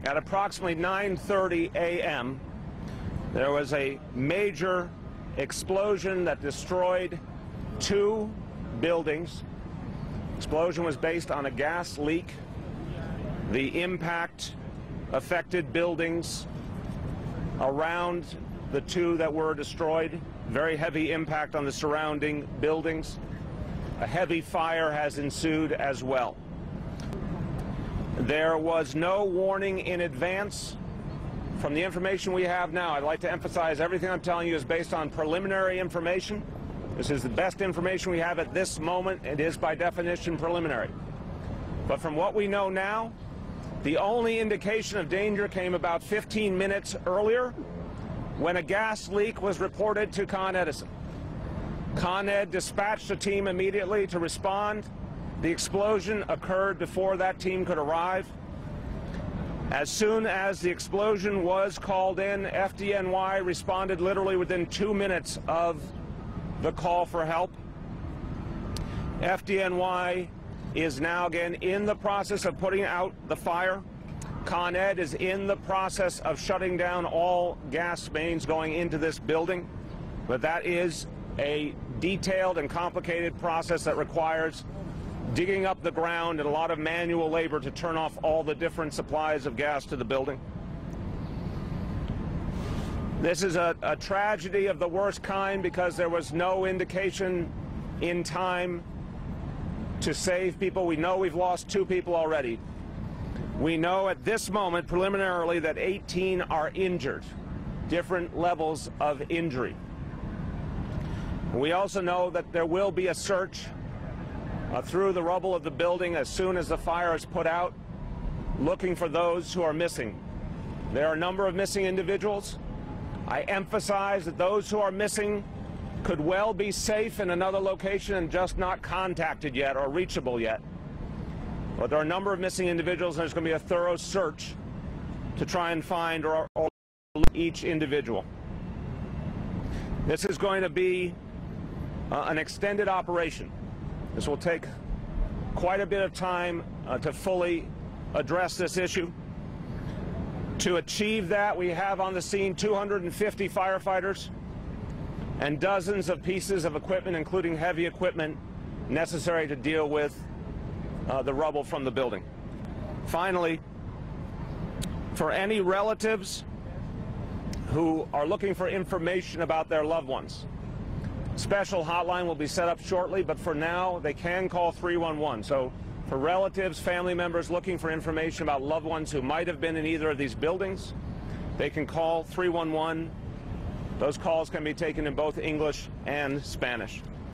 At approximately 9:30 a.m., there was a major explosion that destroyed 2 buildings. The explosion was based on a gas leak. The impact affected buildings around the 2 that were destroyed. Very heavy impact on the surrounding buildings. A heavy fire has ensued as well. There was no warning in advance. From the information we have now, I'd like to emphasize everything I'm telling you is based on preliminary information. This is the best information we have at this moment. It is by definition preliminary. But from what we know now, the only indication of danger came about 15 minutes earlier when a gas leak was reported to Con Edison. Con Ed dispatched a team immediately to respond. The explosion occurred before that team could arrive. As soon as the explosion was called in, FDNY responded literally within 2 minutes of the call for help. FDNY is now again in the process of putting out the fire. Con Ed is in the process of shutting down all gas mains going into this building, but that is a detailed and complicated process that requires digging up the ground and a lot of manual labor to turn off all the different supplies of gas to the building. This is a tragedy of the worst kind because there was no indication in time to save people. We know we've lost 2 people already. We know at this moment, preliminarily, that 18 are injured, different levels of injury. We also know that there will be a search through the rubble of the building as soon as the fire is put out, looking for those who are missing. There are a number of missing individuals. I emphasize that those who are missing could well be safe in another location and just not contacted yet or reachable yet. But there are a number of missing individuals, and there's going to be a thorough search to try and find or each individual. This is going to be an extended operation. This will take quite a bit of time to fully address this issue. To achieve that, we have on the scene 250 firefighters and dozens of pieces of equipment, including heavy equipment, necessary to deal with the rubble from the building. Finally, for any relatives who are looking for information about their loved ones, special hotline will be set up shortly, but for now they can call 311. So for relatives, family members looking for information about loved ones who might have been in either of these buildings, they can call 311. Those calls can be taken in both English and Spanish.